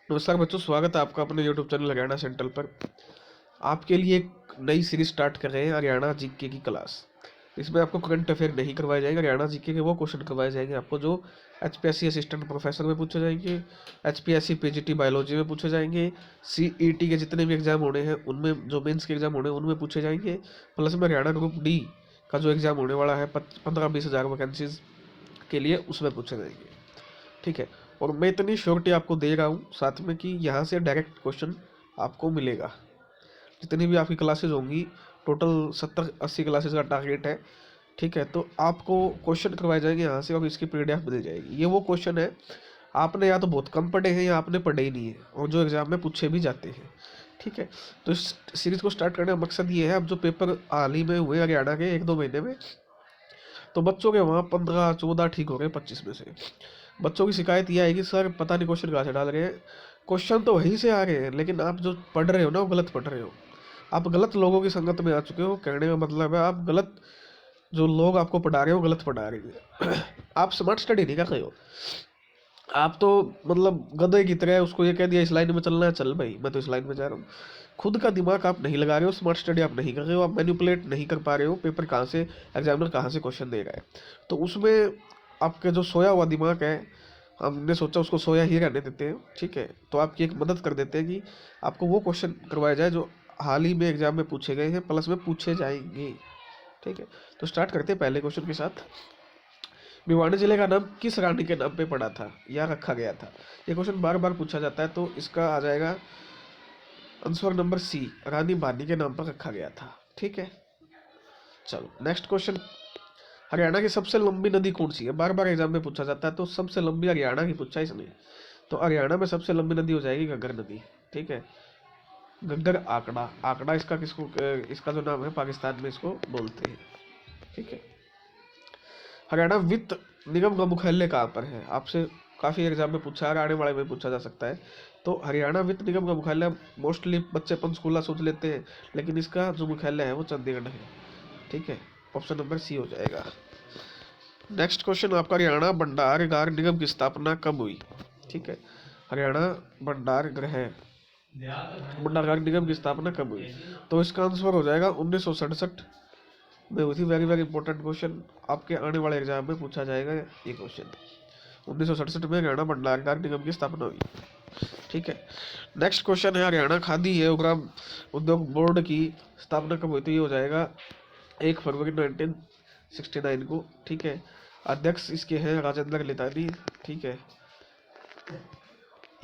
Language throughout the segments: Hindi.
नमस्कार बच्चों, स्वागत है आपका अपने यूट्यूब चैनल हरियाणा सेंट्रल पर। आपके लिए एक नई सीरीज स्टार्ट कर रहे हैं, हरियाणा जीके की क्लास। इसमें आपको करंट अफेयर नहीं करवाए जाएंगे, हरियाणा जीके के वो क्वेश्चन करवाए जाएंगे आपको जो एचपीएससी असिस्टेंट प्रोफेसर में पूछे जाएंगे, एचपीएससी पीजीटी बायोलॉजी में पूछे जाएंगे, सीईटी के जितने भी एग्जाम होने हैं उनमें, जो मेंस के एग्जाम होने हैं उनमें पूछे जाएंगे। प्लस में हरियाणा ग्रुप डी का जो एग्जाम होने वाला है 15-20 हज़ार वैकेंसीज के लिए, उसमें पूछे जाएंगे। ठीक है। और मैं इतनी श्योरिटी आपको दे रहा हूँ साथ में कि यहाँ से डायरेक्ट क्वेश्चन आपको मिलेगा। जितनी भी आपकी क्लासेज होंगी, टोटल 70-80 क्लासेज का टारगेट है। ठीक है, तो आपको क्वेश्चन करवाए जाएंगे यहाँ से और इसकी पीडीएफ मिल जाएगी। ये वो क्वेश्चन है, आपने या तो बहुत कम पढ़े हैं या आपने पढ़े ही नहीं है, और जो एग्जाम में पूछे भी जाते हैं। ठीक है, तो इस सीरीज को स्टार्ट करने का मकसद ये है, अब जो पेपर हाल ही में हुए हरियाणा के 1-2 महीने में, तो बच्चों के वहाँ 15-14 ठीक हो गए 25 में से। बच्चों की शिकायत यह है कि सर पता नहीं क्वेश्चन कहाँ से डाल रहे हैं, क्वेश्चन तो वहीं से आ रहे हैं लेकिन आप जो पढ़ रहे हो ना वो गलत पढ़ रहे हो। आप गलत लोगों की संगत में आ चुके हो। कहने का मतलब है आप गलत, जो लोग आपको पढ़ा रहे हो गलत पढ़ा रहे हैं। आप स्मार्ट स्टडी नहीं कर रहे हो। आप तो मतलब गधे की तरह उसको ये कह दिया इस लाइन में चलना है, चल भाई मैं तो इस लाइन में जा रहा हूँ। खुद का दिमाग आप नहीं लगा रहे हो, स्मार्ट स्टडी आप नहीं कर रहे हो, आप मैनिपुलेट नहीं कर पा रहे हो पेपर कहाँ से, एग्जामिनर कहाँ से क्वेश्चन दे रहा है। तो उसमें आपके जो सोया हुआ दिमाग है, हमने सोचा उसको सोया ही रहने देते हैं। ठीक है, तो आपकी एक मदद कर देते हैं कि आपको वो क्वेश्चन करवाया जाए जो हाल ही में एग्जाम में पूछे गए हैं, प्लस में पूछे जाएंगे। ठीक है, तो स्टार्ट करते हैं पहले क्वेश्चन के साथ। भिवानी जिले का नाम किस रानी के नाम पे पड़ा था या रखा गया था? ये क्वेश्चन बार बार पूछा जाता है, तो इसका आ जाएगा आंसर नंबर सी, रानी भानी के नाम पर रखा गया था। ठीक है, चलो नेक्स्ट क्वेश्चन। हरियाणा की सबसे लंबी नदी कौन सी है? बार बार एग्जाम में पूछा जाता है, तो सबसे लंबी हरियाणा की पूछा इसने, तो हरियाणा में सबसे लंबी नदी हो जाएगी घग्गर नदी। ठीक है, घग्गर आंकड़ा, आंकड़ा इसका किसको, इसका जो नाम है पाकिस्तान में इसको बोलते हैं। ठीक है, हरियाणा वित्त निगम का मुख्यालय कहाँ पर है? आपसे काफ़ी एग्जाम में पूछा है, आने वाले में पूछा जा सकता है। तो हरियाणा वित्त निगम का मुख्यालय, मोस्टली बच्चे पंचकूला सोच लेते हैं, लेकिन इसका जो मुख्यालय है वो चंडीगढ़ है। ठीक है, ऑप्शन नंबर सी हो जाएगा। नेक्स्ट क्वेश्चन आपका, हरियाणा भंडारागार निगम की स्थापना कब हुई? ठीक है, हरियाणा भंडारगार निगम की स्थापना कब हुई? तो इसका आंसर हो जाएगा 1967 में हुई थी। वेरी वेरी इंपॉर्टेंट क्वेश्चन, आपके आने वाले एग्जाम में पूछा जाएगा ये क्वेश्चन। 1967 में हरियाणा भंडारगार निगम की स्थापना हुई। ठीक है, नेक्स्ट क्वेश्चन है, हरियाणा खादी एवं ग्राम उद्योग बोर्ड की स्थापना कब हुई थी? ये हो जाएगा 1 फरवरी 1969 को। ठीक है, अध्यक्ष इसके हैं राजेंद्र लितानी। ठीक है,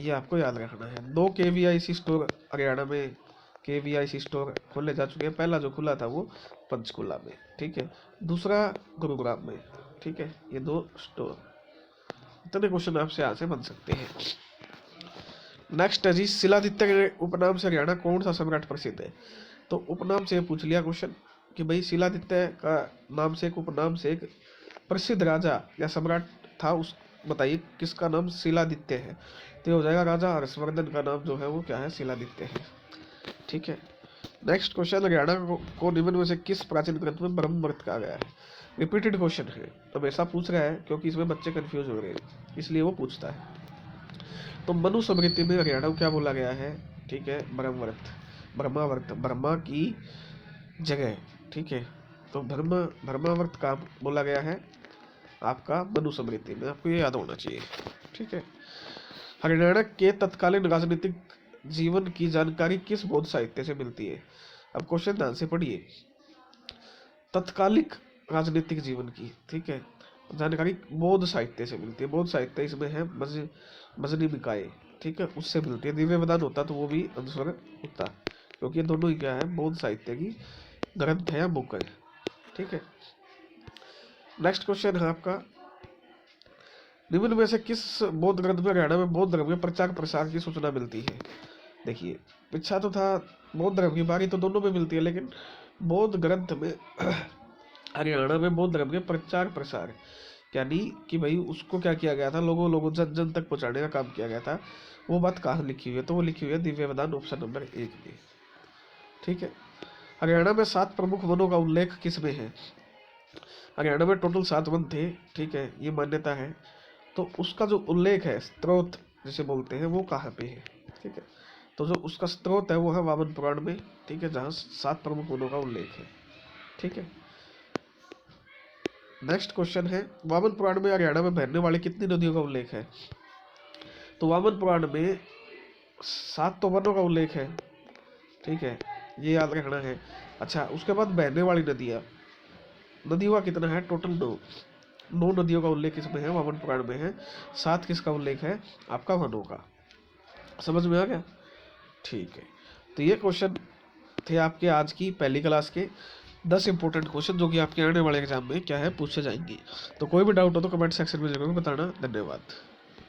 ये आपको याद रखना है। 2 केवीआईसी स्टोर हरियाणा में, केवीआईसी स्टोर खोले जा चुके हैं। पहला जो खुला था वो पंचकुला में, ठीक है, दूसरा गुरुग्राम में। ठीक है, ये 2 स्टोर। इतने क्वेश्चन आपसे यहाँ से बन सकते हैं। नेक्स्ट है जी, शिलादित्य के उपनाम से हरियाणा कौन सा सम्राट प्रसिद्ध है? तो उपनाम से पूछ लिया क्वेश्चन कि भाई शिलादित्य का नाम से, एक उपनाम से एक प्रसिद्ध राजा या सम्राट था, उस बताइए किसका नाम शिलादित्य है? तो हो जाएगा राजा हर्षवर्धन का नाम जो है वो क्या है, शिलादित्य है। ठीक है, नेक्स्ट क्वेश्चन, हरियाणा को निम्न में से किस प्राचीन ग्रंथ में ब्रह्मवर्त कहा गया है? रिपीटेड क्वेश्चन है, हमेशा पूछ रहा है क्योंकि इसमें बच्चे कंफ्यूज हो रहे हैं, इसलिए वो पूछता है। तो मनुस्मृति में हरियाणा को क्या बोला गया है? ठीक है, ब्रह्मवर्त, ब्रह्मावर्त, ब्रह्मा की जगह। ठीक है, तो ब्रह्मावर्त का बोला गया है आपका मनुस्मृति में, आपको ये याद होना चाहिए। ठीक है, हरियाणा के तत्कालीन राजनीतिक जीवन की जानकारी किस बौद्ध साहित्य से मिलती है? अब क्वेश्चन ध्यान से पढ़िए, तत्कालिक राजनीतिक जीवन की, ठीक है, जानकारी बौद्ध साहित्य से मिलती है। बौद्ध साहित्य इसमें है मजनी निकाय। ठीक है, उससे मिलती है। दिव्य वदान होता तो वो भी आंसर होता, क्योंकि ये दोनों ही क्या है, बौद्ध साहित्य की ग्रंथ है या बुक है। ठीक है, नेक्स्ट क्वेश्चन है आपका, निम्न में से किस बौद्ध ग्रंथ में हरियाणा में बौद्ध धर्म के प्रचार प्रसार की सूचना मिलती है? देखिए, पीछा तो था बौद्ध धर्म की, बारी तो दोनों में मिलती है, लेकिन बौद्ध ग्रंथ में हरियाणा में बौद्ध धर्म के प्रचार प्रसार, यानी कि भाई उसको क्या किया गया था, लोगों जन जन तक पहुंचाने का काम किया गया था। वो बात कहाँ लिखी हुई है? तो वो लिखी हुई है दिव्य वदान, ऑप्शन नंबर 1 में। ठीक है, हरियाणा में 7 प्रमुख वनों का उल्लेख किस में है? हरियाणा में टोटल 7 वन थे। ठीक है, ये मान्यता है। तो उसका जो उल्लेख है, स्रोत जिसे बोलते हैं वो कहाँ पे है, ठीक है। तो जो उसका स्रोत है वो है वामन पुराण में, ठीक है, जहाँ 7 प्रमुख वनों का उल्लेख है, ठीक है। नेक्स्ट क्वेश्चन है, वामन पुराण में हरियाणा में बहने वाली कितनी नदियों का उल्लेख है? तो वामन पुराण में 7 तो वनों का उल्लेख है, ठीक है, ये याद रखना है। अच्छा, उसके बाद बहने वाली नदियों का कितना है? टोटल 9 नदियों का उल्लेख इसमें है, वामन पुराण में है। 7 किसका उल्लेख है? आपका वनों का। समझ में आ गया? ठीक है। तो ये क्वेश्चन थे आपके आज की पहली क्लास के 10 इंपॉर्टेंट क्वेश्चन, जो कि आपके आने वाले एग्जाम में क्या है पूछे जाएंगे। तो कोई भी डाउट हो तो कमेंट सेक्शन में जरूर बताना। धन्यवाद।